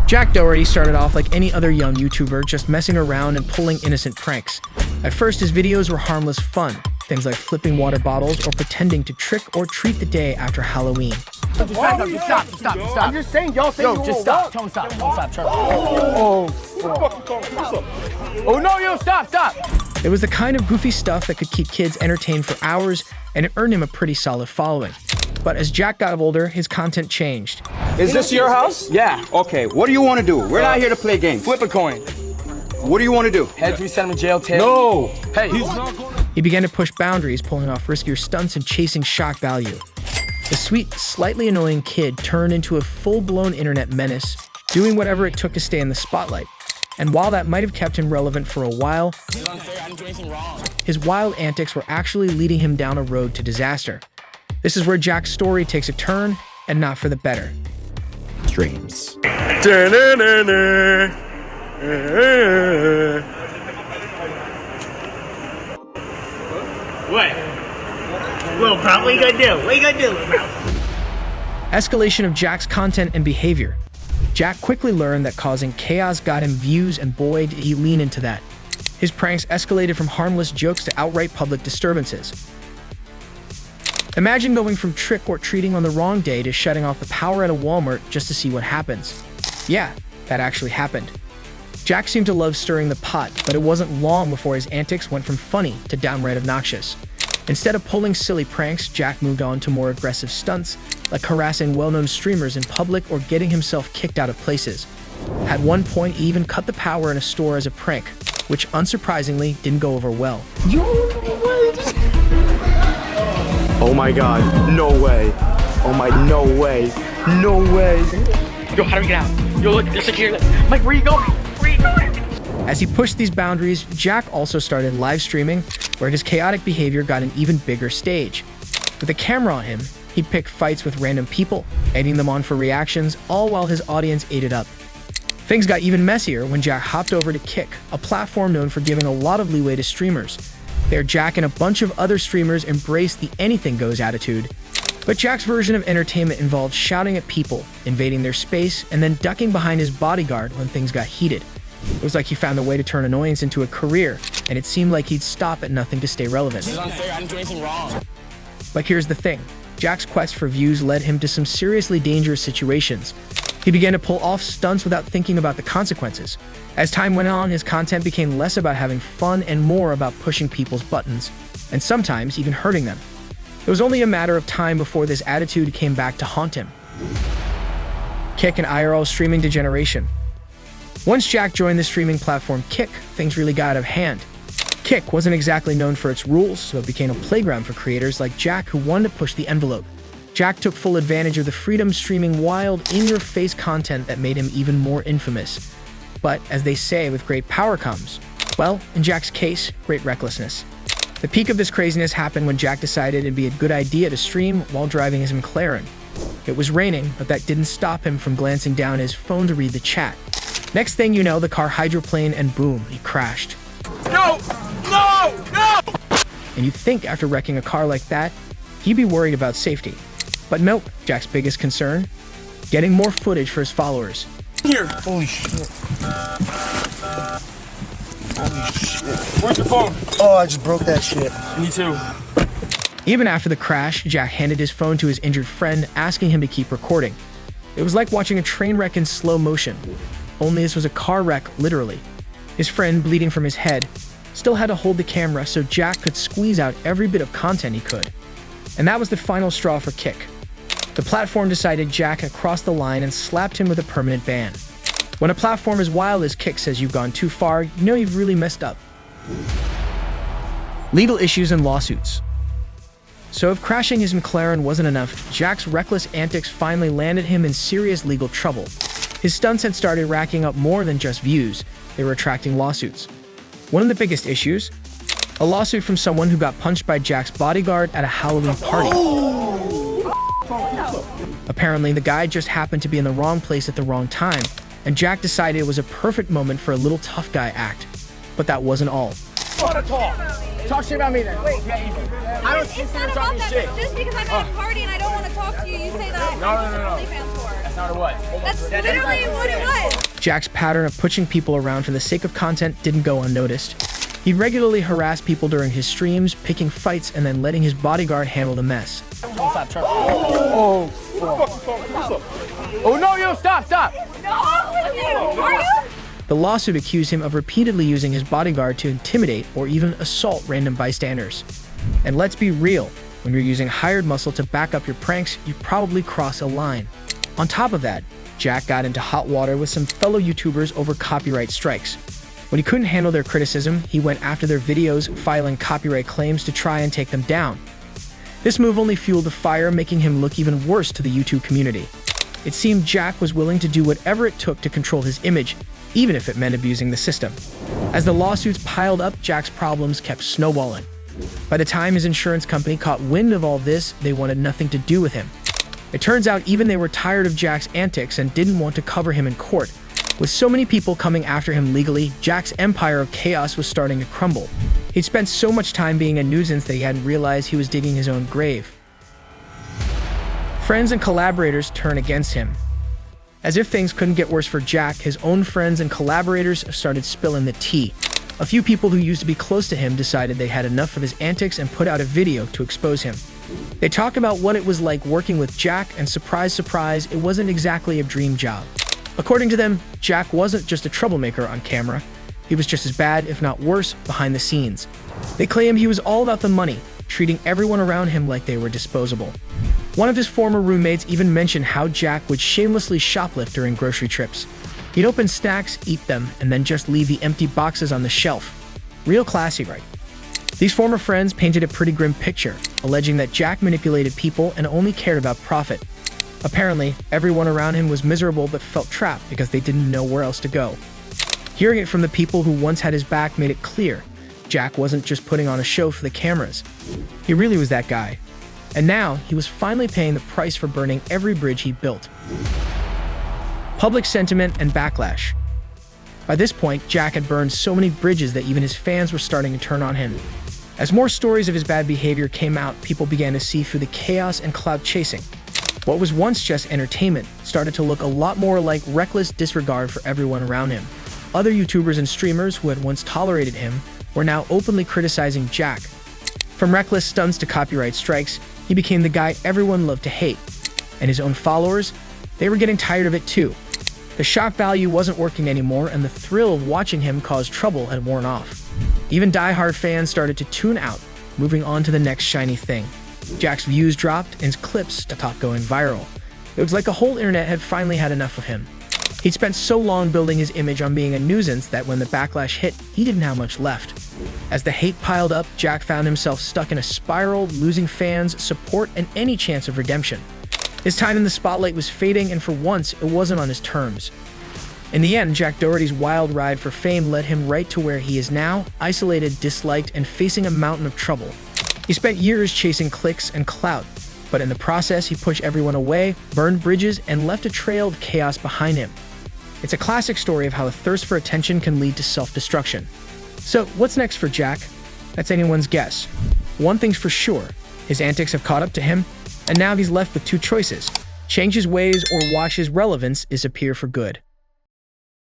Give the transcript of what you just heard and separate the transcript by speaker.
Speaker 1: Jack Doherty started off like any other young YouTuber, just messing around and pulling innocent pranks. At first, his videos were harmless fun, things like flipping water bottles or pretending to trick or treat the day after Halloween.
Speaker 2: Just stop. I'm just saying, y'all say you just stop. Tell him stop. Oh no, yo, stop.
Speaker 1: It was the kind of goofy stuff that could keep kids entertained for hours, and it earned him a pretty solid following. But as Jack got older, his content changed.
Speaker 3: Is this your house? Yeah. Okay. What do you want to do? We're not here to play games.
Speaker 2: Flip a coin.
Speaker 3: What do you want to do?
Speaker 2: Heads, we send him to jail. Tails.
Speaker 3: No.
Speaker 2: Hey.
Speaker 1: He began to push boundaries, pulling off riskier stunts and chasing shock value. The sweet, slightly annoying kid turned into a full-blown internet menace, doing whatever it took to stay in the spotlight. And while that might have kept him relevant for a while, his wild antics were actually leading him down a road to disaster. This is where Jack's story takes a turn, and not for the better.
Speaker 4: Dreams.
Speaker 5: What? Little bro, what you gonna do? What you gonna do, bro?
Speaker 1: Escalation of Jack's content and behavior. Jack quickly learned that causing chaos got him views, and boy, did he lean into that. His pranks escalated from harmless jokes to outright public disturbances. Imagine going from trick or treating on the wrong day to shutting off the power at a Walmart just to see what happens. Yeah, that actually happened. Jack seemed to love stirring the pot, but it wasn't long before his antics went from funny to downright obnoxious. Instead of pulling silly pranks, Jack moved on to more aggressive stunts, like harassing well-known streamers in public or getting himself kicked out of places. At one point, he even cut the power in a store as a prank, which unsurprisingly didn't go over well.
Speaker 2: Oh my god, no way. Oh my, no way. No way.
Speaker 5: Yo, how do we get out? Yo, look, they're secure. Mike, where you going? Where you going?
Speaker 1: As he pushed these boundaries, Jack also started live streaming, where his chaotic behavior got an even bigger stage. With a camera on him, he'd pick fights with random people, egging them on for reactions, all while his audience ate it up. Things got even messier when Jack hopped over to Kick, a platform known for giving a lot of leeway to streamers. There, Jack and a bunch of other streamers embraced the anything goes attitude. But Jack's version of entertainment involved shouting at people, invading their space, and then ducking behind his bodyguard when things got heated. It was like he found a way to turn annoyance into a career, and it seemed like he'd stop at nothing to stay relevant.
Speaker 2: This is unfair, I didn't do anything wrong.
Speaker 1: But here's the thing. Jack's quest for views led him to some seriously dangerous situations. He began to pull off stunts without thinking about the consequences. As time went on, his content became less about having fun and more about pushing people's buttons, and sometimes even hurting them. It was only a matter of time before this attitude came back to haunt him. Kick and IRL streaming degeneration. Once Jack joined the streaming platform Kick, things really got out of hand. Kick wasn't exactly known for its rules, so it became a playground for creators like Jack who wanted to push the envelope. Jack took full advantage of the freedom streaming wild, in-your-face content that made him even more infamous. But, as they say, with great power comes, well, in Jack's case, great recklessness. The peak of this craziness happened when Jack decided it'd be a good idea to stream while driving his McLaren. It was raining, but that didn't stop him from glancing down his phone to read the chat. Next thing you know, the car hydroplaned and boom, he crashed.
Speaker 2: No! No! No!
Speaker 1: And you'd think after wrecking a car like that, he'd be worried about safety. But nope, Jack's biggest concern? Getting more footage for his followers.
Speaker 2: Here! Holy shit. Holy shit. Where's your phone? Oh, I just broke that shit. Me too.
Speaker 1: Even after the crash, Jack handed his phone to his injured friend, asking him to keep recording. It was like watching a train wreck in slow motion. Only this was a car wreck, literally. His friend, bleeding from his head, still had to hold the camera so Jack could squeeze out every bit of content he could. And that was the final straw for Kick. The platform decided Jack had crossed the line and slapped him with a permanent ban. When a platform as wild as Kick says you've gone too far, you know you've really messed up. Legal issues and lawsuits. So if crashing his McLaren wasn't enough, Jack's reckless antics finally landed him in serious legal trouble. His stunts had started racking up more than just views, they were attracting lawsuits. One of the biggest issues? A lawsuit from someone who got punched by Jack's bodyguard at a Halloween party. Apparently, the guy just happened to be in the wrong place at the wrong time, and Jack decided it was a perfect moment for a little tough guy act. But that wasn't all.
Speaker 2: Talk shit about me then. Wait, I don't
Speaker 6: it's not about that. Shit. Just because I'm at a party and I don't want to talk to you, you say that
Speaker 2: No.
Speaker 6: OnlyFans for. That's literally what it was.
Speaker 1: Jack's pattern of pushing people around for the sake of content didn't go unnoticed. He'd regularly harass people during his streams, picking fights and then letting his bodyguard handle the mess.
Speaker 3: Oh no, yo, stop!
Speaker 1: The lawsuit accused him of repeatedly using his bodyguard to intimidate or even assault random bystanders. And let's be real, when you're using hired muscle to back up your pranks, you probably cross a line. On top of that, Jack got into hot water with some fellow YouTubers over copyright strikes. When he couldn't handle their criticism, he went after their videos, filing copyright claims to try and take them down. This move only fueled the fire, making him look even worse to the YouTube community. It seemed Jack was willing to do whatever it took to control his image, even if it meant abusing the system. As the lawsuits piled up, Jack's problems kept snowballing. By the time his insurance company caught wind of all this, they wanted nothing to do with him. It turns out even they were tired of Jack's antics and didn't want to cover him in court. With so many people coming after him legally, Jack's empire of chaos was starting to crumble. He'd spent so much time being a nuisance that he hadn't realized he was digging his own grave. Friends and collaborators turn against him. As if things couldn't get worse for Jack, his own friends and collaborators started spilling the tea. A few people who used to be close to him decided they had enough of his antics and put out a video to expose him. They talked about what it was like working with Jack, and surprise, surprise, it wasn't exactly a dream job. According to them, Jack wasn't just a troublemaker on camera. He was just as bad, if not worse, behind the scenes. They claimed he was all about the money, treating everyone around him like they were disposable. One of his former roommates even mentioned how Jack would shamelessly shoplift during grocery trips. He'd open snacks, eat them, and then just leave the empty boxes on the shelf. Real classy, right? These former friends painted a pretty grim picture, alleging that Jack manipulated people and only cared about profit. Apparently, everyone around him was miserable but felt trapped because they didn't know where else to go. Hearing it from the people who once had his back made it clear Jack wasn't just putting on a show for the cameras. He really was that guy. And now, he was finally paying the price for burning every bridge he built. Public sentiment and backlash. By this point, Jack had burned so many bridges that even his fans were starting to turn on him. As more stories of his bad behavior came out, people began to see through the chaos and clout chasing. What was once just entertainment started to look a lot more like reckless disregard for everyone around him. Other YouTubers and streamers who had once tolerated him were now openly criticizing Jack. From reckless stunts to copyright strikes, he became the guy everyone loved to hate. And his own followers, they were getting tired of it too. The shock value wasn't working anymore, and the thrill of watching him cause trouble had worn off. Even die-hard fans started to tune out, moving on to the next shiny thing. Jack's views dropped, and his clips stopped going viral. It was like the whole internet had finally had enough of him. He'd spent so long building his image on being a nuisance that when the backlash hit, he didn't have much left. As the hate piled up, Jack found himself stuck in a spiral, losing fans, support, and any chance of redemption. His time in the spotlight was fading, and for once, it wasn't on his terms. In the end, Jack Doherty's wild ride for fame led him right to where he is now, isolated, disliked, and facing a mountain of trouble. He spent years chasing clicks and clout, but in the process, he pushed everyone away, burned bridges, and left a trail of chaos behind him. It's a classic story of how a thirst for attention can lead to self-destruction. So, what's next for Jack? That's anyone's guess. One thing's for sure, his antics have caught up to him, and now he's left with two choices: change his ways or watch his relevance disappear for good.